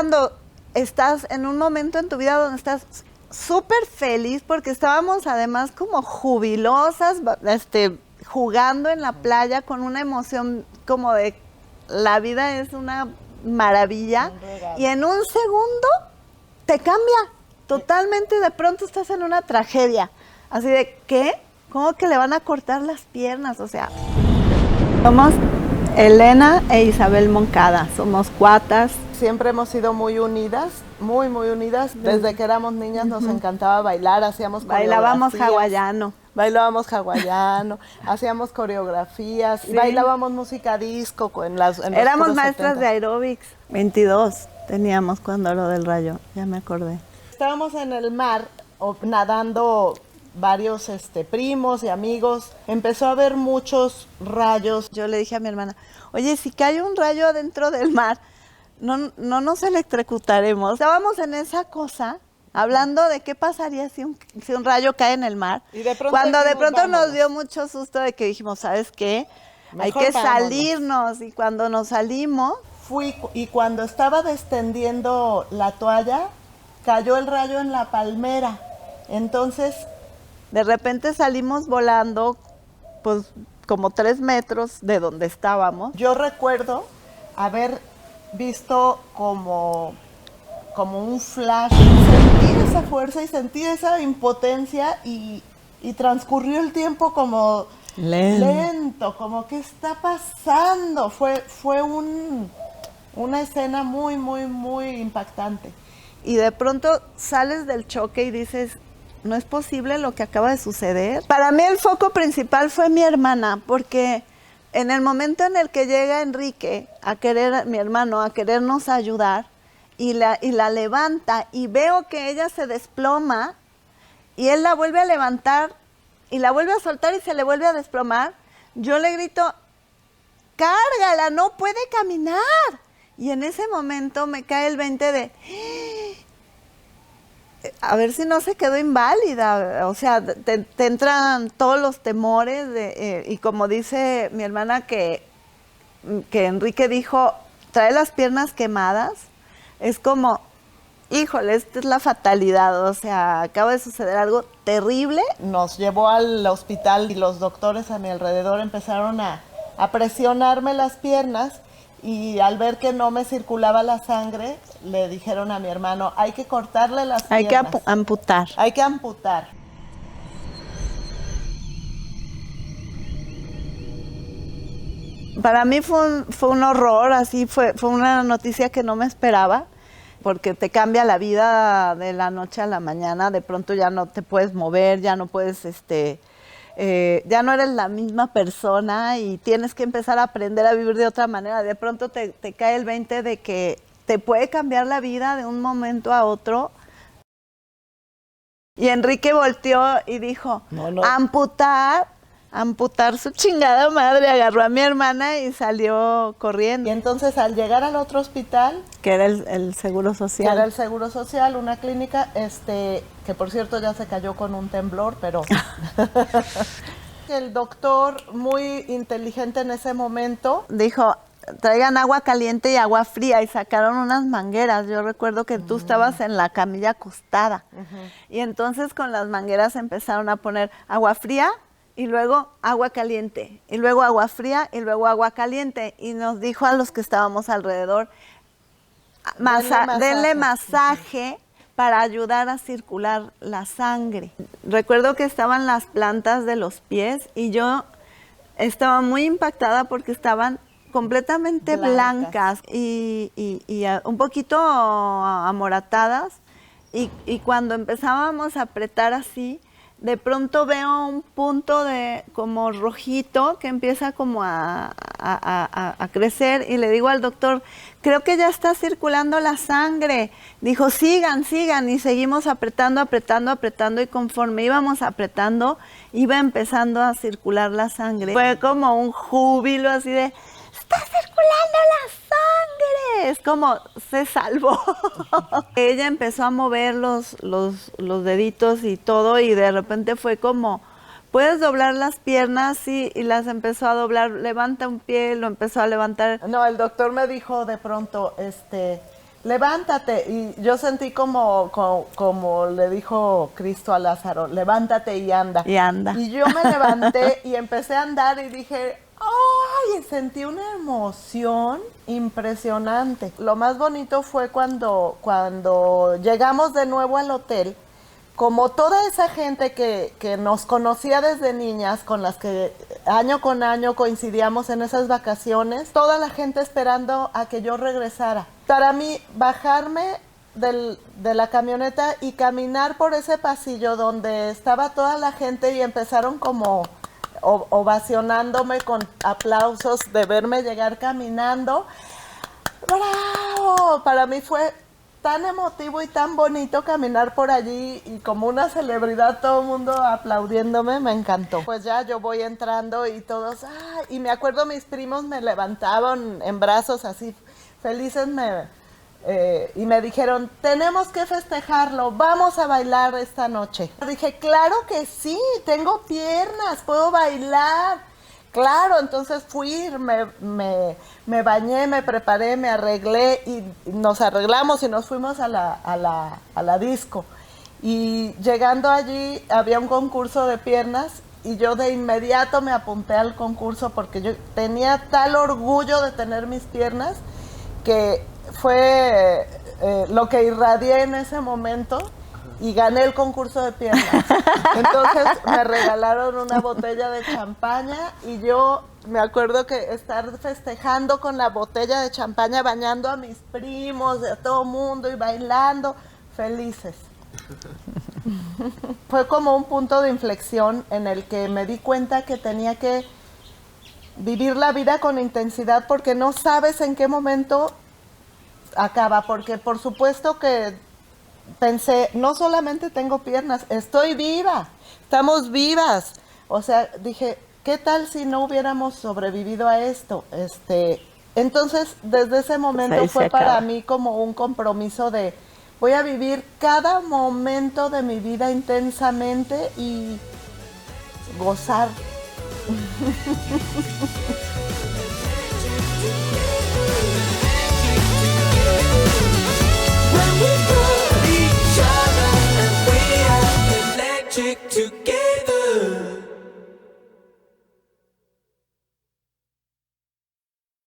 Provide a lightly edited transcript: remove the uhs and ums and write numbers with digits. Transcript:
cuando estás en un momento en tu vida donde estás súper feliz, porque estábamos además como jubilosas, jugando en la playa con una emoción como de la vida es una maravilla, y en un segundo te cambia totalmente, de pronto estás en una tragedia, así de, ¿qué? ¿Cómo que le van a cortar las piernas? O sea, somos Elena e Isabel Moncada, somos cuatas. Siempre hemos sido muy unidas, muy unidas. Desde que éramos niñas nos encantaba bailar, hacíamos Bailábamos hawaiano. Hacíamos coreografías, Sí. bailábamos música disco en los Éramos puros maestras 70. de aeróbics. 22 teníamos cuando lo del rayo, ya me acordé. Estábamos en el mar nadando varios primos y amigos. Empezó a haber muchos rayos. Yo le dije a mi hermana, oye, si cae un rayo adentro del mar, no nos electrocutaremos. Estábamos en esa cosa, hablando de qué pasaría si un rayo cae en el mar. Y de pronto cuando de dijimos, pronto nos vámonos. dio mucho susto de que dijimos, ¿sabes qué? Hay Mejor que vámonos. salirnos. Y cuando nos salimos, Fui y cuando estaba descendiendo la toalla, cayó el rayo en la palmera. Entonces, de repente salimos volando, pues como 3 metros de donde estábamos. yo recuerdo haber visto como un flash. Sentí esa fuerza y sentí esa impotencia y transcurrió el tiempo como lento, como ¿qué está pasando? Fue una escena muy impactante. Y de pronto sales del choque y dices, no es posible lo que acaba de suceder. Para mí el foco principal fue mi hermana, porque en el momento en el que llega Enrique mi hermano, a querernos ayudar, y la levanta, y veo que ella se desploma, y él la vuelve a levantar, y la vuelve a soltar y se le vuelve a desplomar, yo le grito, cárgala, no puede caminar. Y en ese momento me cae el 20 de, a ver si no se quedó inválida. O sea, te entran todos los temores, y como dice mi hermana que Enrique dijo, trae las piernas quemadas, es como, híjole, esta es la fatalidad, o sea, acaba de suceder algo terrible. Nos llevó al hospital y los doctores a mi alrededor empezaron a presionarme las piernas. Y al ver que no me circulaba la sangre, le dijeron a mi hermano, hay que cortarle las piernas. Hay que amputar. Hay que amputar. Para mí fue un horror, así fue una noticia que no me esperaba, porque te cambia la vida de la noche a la mañana, de pronto ya no te puedes mover, ya no puedes, ya no eres la misma persona y tienes que empezar a aprender a vivir de otra manera. De pronto te cae el 20 de que te puede cambiar la vida de un momento a otro. Y Enrique volteó y dijo, amputar su chingada madre. Agarró a mi hermana y salió corriendo. Y entonces al llegar al otro hospital, que era el Seguro Social. Que era el Seguro Social, una clínica, que por cierto ya se cayó con un temblor, pero el doctor, muy inteligente en ese momento, dijo, traigan agua caliente y agua fría, y sacaron unas mangueras. Yo recuerdo que tú estabas en la camilla acostada, y entonces con las mangueras empezaron a poner agua fría, y luego agua caliente, y luego agua fría, y luego agua caliente, y nos dijo a los que estábamos alrededor, denle masaje para ayudar a circular la sangre. Recuerdo que estaban las plantas de los pies y yo estaba muy impactada porque estaban completamente blancas y un poquito amoratadas, y cuando empezábamos a apretar así, de pronto veo un punto de como rojito que empieza como a crecer, y le digo al doctor, creo que ya está circulando la sangre. Dijo, sigan, y seguimos apretando, y conforme íbamos apretando, iba empezando a circular la sangre. Fue como un júbilo así de, ¡está circulando la sangre! Es como, se salvó. Ella empezó a mover los deditos y todo, y de repente fue como, ¿puedes doblar las piernas? Y las empezó a doblar, levanta un pie, lo empezó a levantar. No, el doctor me dijo de pronto, levántate. Y yo sentí como le dijo Cristo a Lázaro, levántate y anda. Y anda. Y yo me levanté y empecé a andar y dije, ¡ay! Sentí una emoción impresionante. Lo más bonito fue cuando llegamos de nuevo al hotel. Como toda esa gente que nos conocía desde niñas, con las que año con año coincidíamos en esas vacaciones, toda la gente esperando a que yo regresara. Para mí, bajarme de la camioneta y caminar por ese pasillo donde estaba toda la gente y empezaron como ovacionándome con aplausos de verme llegar caminando. ¡Bravo! Para mí fue tan emotivo y tan bonito caminar por allí y como una celebridad, todo el mundo aplaudiéndome, me encantó. Pues ya yo voy entrando y todos, y me acuerdo mis primos me levantaban en brazos así felices y me dijeron, tenemos que festejarlo, vamos a bailar esta noche. Dije, claro que sí, tengo piernas, puedo bailar. Claro, entonces fui, me bañé, me preparé, me arreglé y nos arreglamos y nos fuimos a la disco. Y llegando allí había un concurso de piernas y yo de inmediato me apunté al concurso porque yo tenía tal orgullo de tener mis piernas que fue lo que irradié en ese momento. Y gané el concurso de piernas. Entonces me regalaron una botella de champaña y yo me acuerdo que estar festejando con la botella de champaña, bañando a mis primos, a todo mundo y bailando, felices. Fue como un punto de inflexión en el que me di cuenta que tenía que vivir la vida con intensidad porque no sabes en qué momento acaba, porque por supuesto que pensé, no solamente tengo piernas, estoy viva, estamos vivas. O sea, dije, ¿qué tal si no hubiéramos sobrevivido a esto? Entonces, desde ese momento Pues fue para mí como un compromiso de, voy a vivir cada momento de mi vida intensamente y gozar.